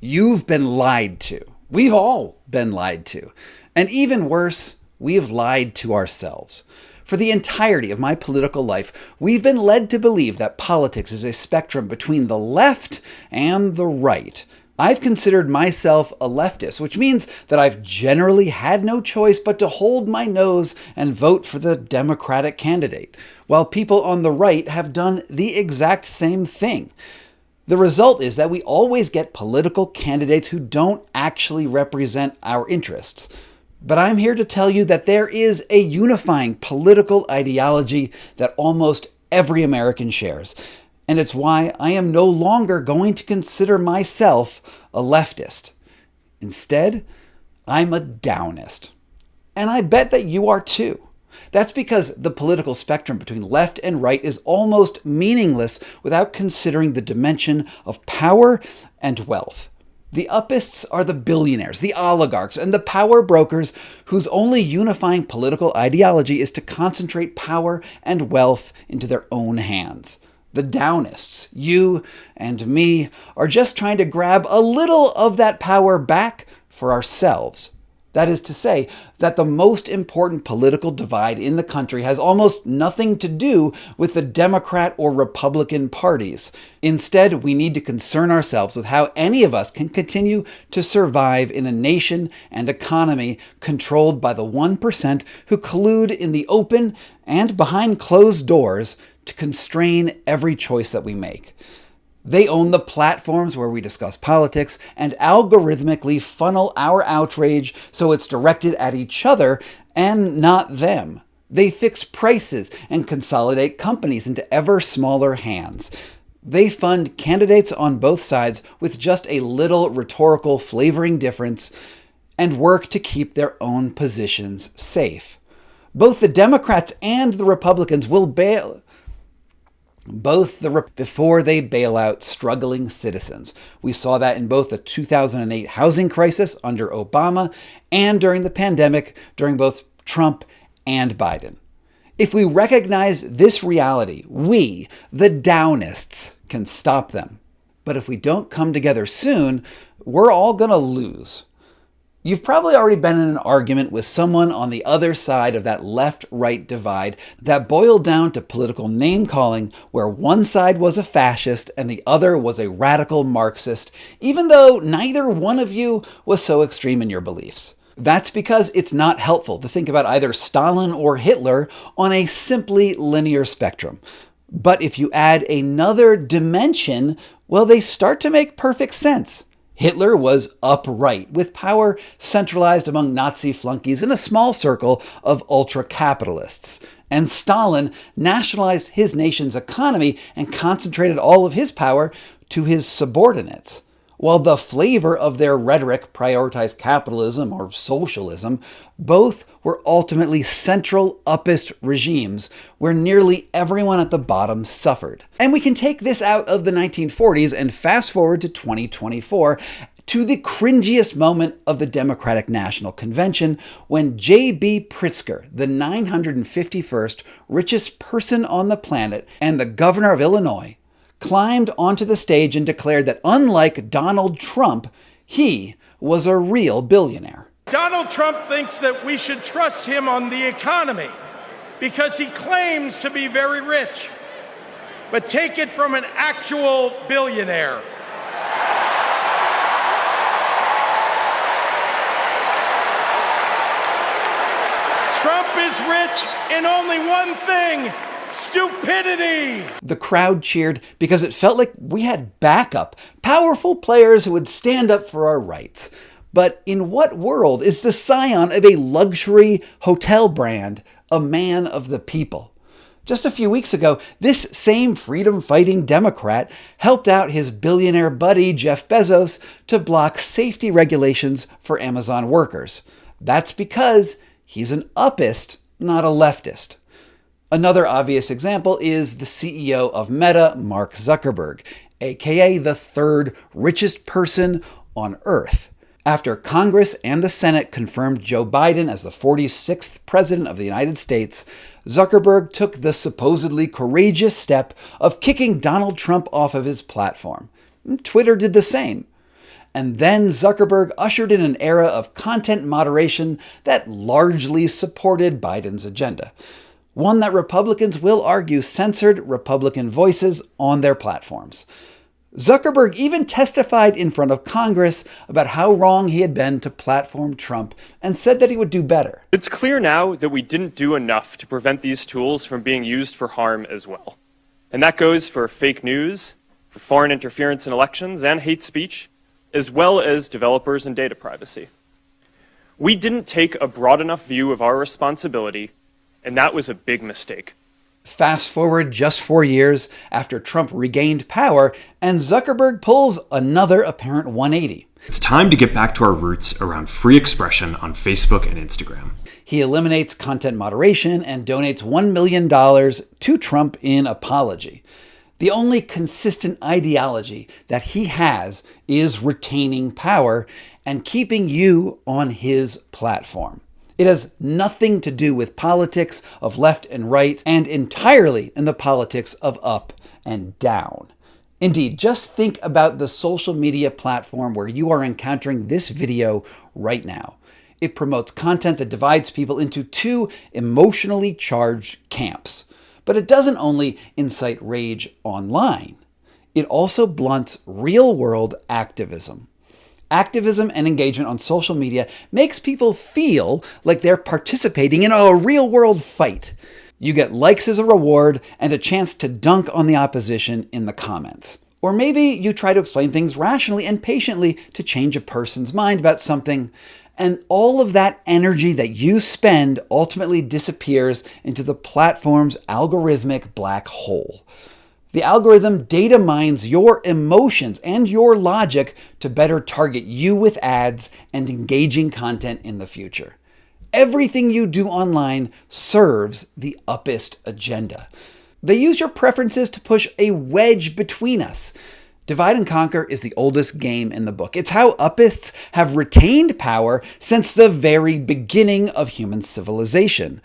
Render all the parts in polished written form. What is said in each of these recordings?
You've been lied to. We've all been lied to. And even worse, we've lied to ourselves. For the entirety of my political life, we've been led to believe that politics is a spectrum between the left and the right. I've considered myself a leftist, which means that I've generally had no choice but to hold my nose and vote for the Democratic candidate, while people on the right have done the exact same thing. The result is that we always get political candidates who don't actually represent our interests. But I'm here to tell you that there is a unifying political ideology that almost every American shares. And it's why I am no longer going to consider myself a leftist. Instead, I'm a downist. And I bet that you are too. That's because the political spectrum between left and right is almost meaningless without considering the dimension of power and wealth. The upists are the billionaires, the oligarchs, and the power brokers whose only unifying political ideology is to concentrate power and wealth into their own hands. The downists, you and me, are just trying to grab a little of that power back for ourselves. That is to say, that the most important political divide in the country has almost nothing to do with the Democrat or Republican parties. Instead, we need to concern ourselves with how any of us can continue to survive in a nation and economy controlled by the 1% who collude in the open and behind closed doors to constrain every choice that we make. They own the platforms where we discuss politics and algorithmically funnel our outrage so it's directed at each other and not them. They fix prices and consolidate companies into ever smaller hands. They fund candidates on both sides with just a little rhetorical flavoring difference and work to keep their own positions safe. Both the Democrats and the Republicans will before they bail out struggling citizens. We saw that in both the 2008 housing crisis under Obama and during the pandemic during both Trump and Biden. If we recognize this reality, we, the downists, can stop them. But if we don't come together soon, we're all going to lose. You've probably already been in an argument with someone on the other side of that left-right divide that boiled down to political name-calling, where one side was a fascist and the other was a radical Marxist, even though neither one of you was so extreme in your beliefs. That's because it's not helpful to think about either Stalin or Hitler on a simply linear spectrum. But if you add another dimension, well, they start to make perfect sense. Hitler was upright, with power centralized among Nazi flunkies in a small circle of ultra-capitalists. And Stalin nationalized his nation's economy and concentrated all of his power to his subordinates. While the flavor of their rhetoric prioritized capitalism or socialism, both were ultimately central upist regimes where nearly everyone at the bottom suffered. And we can take this out of the 1940s and fast forward to 2024 to the cringiest moment of the Democratic National Convention when J.B. Pritzker, the 951st richest person on the planet and the governor of Illinois, climbed onto the stage and declared that unlike Donald Trump, he was a real billionaire. Donald Trump thinks that we should trust him on the economy because he claims to be very rich. But take it from an actual billionaire. Trump is rich in only one thing: stupidity! The crowd cheered because it felt like we had backup, powerful players who would stand up for our rights. But in what world is the scion of a luxury hotel brand a man of the people? Just a few weeks ago, this same freedom-fighting Democrat helped out his billionaire buddy Jeff Bezos to block safety regulations for Amazon workers. That's because he's an upist, not a leftist. Another obvious example is the CEO of Meta, Mark Zuckerberg, aka the third richest person on Earth. After Congress and the Senate confirmed Joe Biden as the 46th president of the United States, Zuckerberg took the supposedly courageous step of kicking Donald Trump off of his platform. Twitter did the same. And then Zuckerberg ushered in an era of content moderation that largely supported Biden's agenda. One that Republicans will argue censored Republican voices on their platforms. Zuckerberg even testified in front of Congress about how wrong he had been to platform Trump and said that he would do better. It's clear now that we didn't do enough to prevent these tools from being used for harm as well. And that goes for fake news, for foreign interference in elections and hate speech, as well as developers and data privacy. We didn't take a broad enough view of our responsibility, and that was a big mistake. Fast forward just 4 years after Trump regained power, and Zuckerberg pulls another apparent 180. It's time to get back to our roots around free expression on Facebook and Instagram. He eliminates content moderation and donates $1 million to Trump in apology. The only consistent ideology that he has is retaining power and keeping you on his platform. It has nothing to do with politics of left and right, and entirely in the politics of up and down. Indeed, just think about the social media platform where you are encountering this video right now. It promotes content that divides people into two emotionally charged camps. But it doesn't only incite rage online. It also blunts real-world activism. Activism and engagement on social media makes people feel like they're participating in a real-world fight. You get likes as a reward and a chance to dunk on the opposition in the comments. Or maybe you try to explain things rationally and patiently to change a person's mind about something, and all of that energy that you spend ultimately disappears into the platform's algorithmic black hole. The algorithm data mines your emotions and your logic to better target you with ads and engaging content in the future. Everything you do online serves the uppist agenda. They use your preferences to push a wedge between us. Divide and conquer is the oldest game in the book. It's how uppists have retained power since the very beginning of human civilization.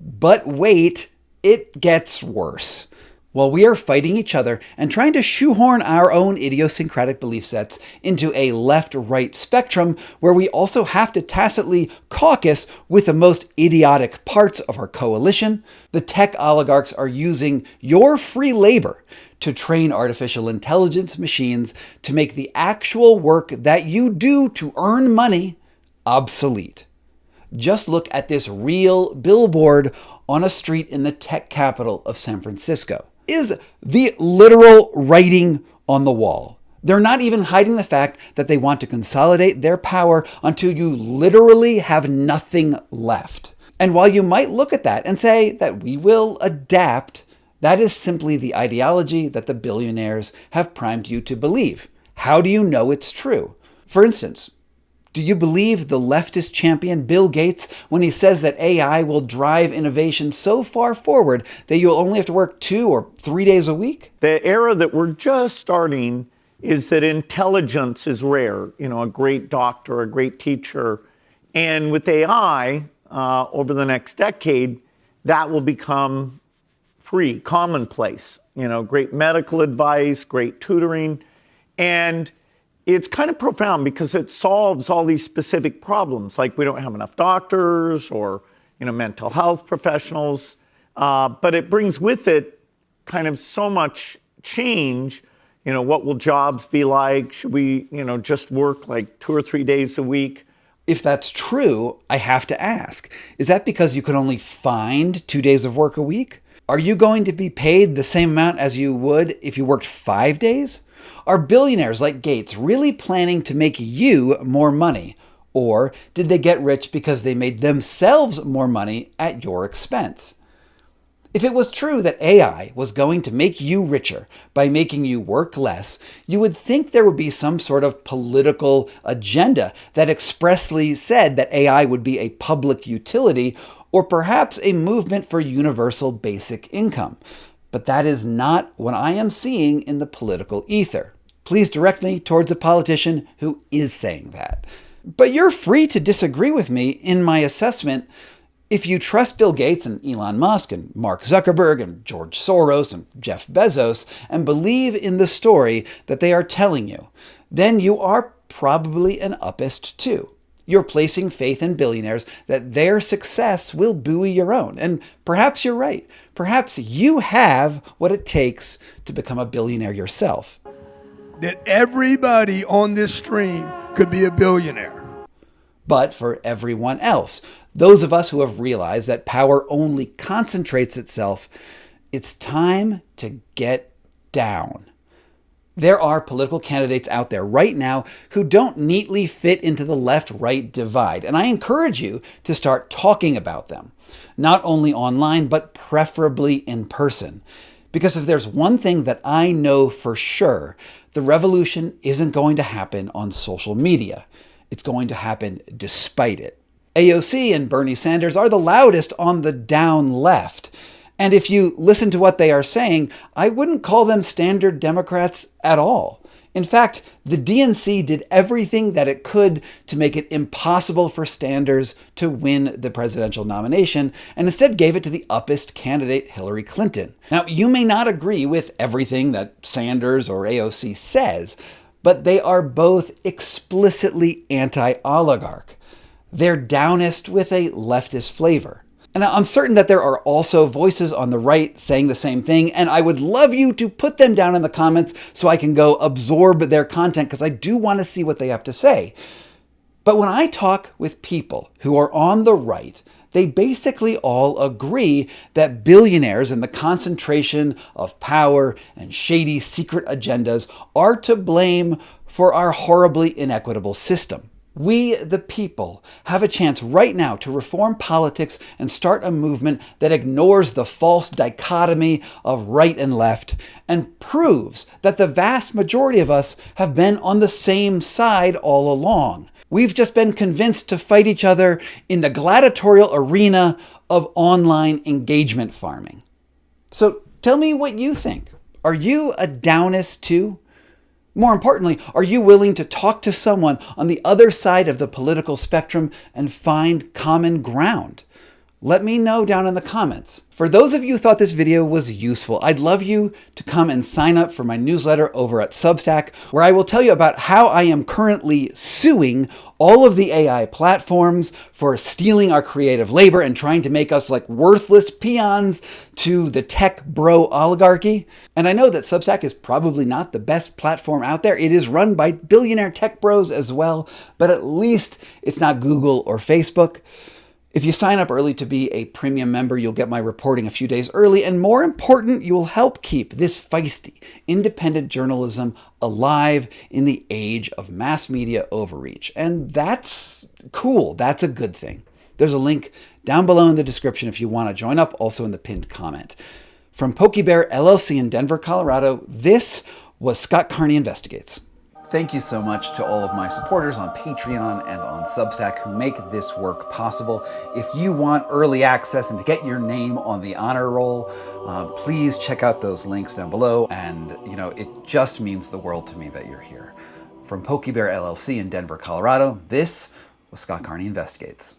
But wait, it gets worse. While we are fighting each other and trying to shoehorn our own idiosyncratic belief sets into a left-right spectrum where we also have to tacitly caucus with the most idiotic parts of our coalition, the tech oligarchs are using your free labor to train artificial intelligence machines to make the actual work that you do to earn money obsolete. Just look at this real billboard on a street in the tech capital of San Francisco. Is the literal writing on the wall. They're not even hiding the fact that they want to consolidate their power until you literally have nothing left. And while you might look at that and say that we will adapt, that is simply the ideology that the billionaires have primed you to believe. How do you know it's true? For instance, do you believe the leftist champion Bill Gates when he says that AI will drive innovation so far forward that you'll only have to work 2 or 3 days a week? The era that we're just starting is that intelligence is rare. You know, a great doctor, a great teacher. And with AI, over the next decade, that will become free, commonplace. You know, great medical advice, great tutoring. And it's kind of profound because it solves all these specific problems, like we don't have enough doctors or, mental health professionals. But it brings with it kind of so much change. What will jobs be like? Should we, just work like 2 or 3 days a week? If that's true, I have to ask, is that because you can only find 2 days of work a week? Are you going to be paid the same amount as you would if you worked 5 days? Are billionaires like Gates really planning to make you more money? Or did they get rich because they made themselves more money at your expense? If it was true that AI was going to make you richer by making you work less, you would think there would be some sort of political agenda that expressly said that AI would be a public utility, or perhaps a movement for universal basic income. But that is not what I am seeing in the political ether. Please direct me towards a politician who is saying that. But you're free to disagree with me in my assessment. If you trust Bill Gates and Elon Musk and Mark Zuckerberg and George Soros and Jeff Bezos and believe in the story that they are telling you, then you are probably an uppist too. You're placing faith in billionaires that their success will buoy your own. And perhaps you're right. Perhaps you have what it takes to become a billionaire yourself. That everybody on this stream could be a billionaire. But for everyone else, those of us who have realized that power only concentrates itself, it's time to get down. There are political candidates out there right now who don't neatly fit into the left-right divide, and I encourage you to start talking about them, not only online, but preferably in person. Because if there's one thing that I know for sure, the revolution isn't going to happen on social media. It's going to happen despite it. AOC and Bernie Sanders are the loudest on the down left. And if you listen to what they are saying, I wouldn't call them standard Democrats at all. In fact, the DNC did everything that it could to make it impossible for Sanders to win the presidential nomination, and instead gave it to the uppist candidate Hillary Clinton. Now, you may not agree with everything that Sanders or AOC says, but they are both explicitly anti-oligarch. They're downist with a leftist flavor. And I'm certain that there are also voices on the right saying the same thing, and I would love you to put them down in the comments so I can go absorb their content, because I do want to see what they have to say. But when I talk with people who are on the right, they basically all agree that billionaires and the concentration of power and shady secret agendas are to blame for our horribly inequitable system. We, the people, have a chance right now to reform politics and start a movement that ignores the false dichotomy of right and left and proves that the vast majority of us have been on the same side all along. We've just been convinced to fight each other in the gladiatorial arena of online engagement farming. So tell me what you think. Are you a downist too? More importantly, are you willing to talk to someone on the other side of the political spectrum and find common ground? Let me know down in the comments. For those of you who thought this video was useful, I'd love you to come and sign up for my newsletter over at Substack, where I will tell you about how I am currently suing all of the AI platforms for stealing our creative labor and trying to make us like worthless peons to the tech bro oligarchy. And I know that Substack is probably not the best platform out there. It is run by billionaire tech bros as well, but at least it's not Google or Facebook. If you sign up early to be a premium member, you'll get my reporting a few days early, and more important, you will help keep this feisty, independent journalism alive in the age of mass media overreach. And that's cool. That's a good thing. There's a link down below in the description if you want to join up, also in the pinned comment. From PokeyBear LLC in Denver, Colorado, this was Scott Carney Investigates. Thank you so much to all of my supporters on Patreon and on Substack who make this work possible. If you want early access and to get your name on the honor roll, please check out those links down below. And, it just means the world to me that you're here. From PokeyBear LLC in Denver, Colorado, this was Scott Carney Investigates.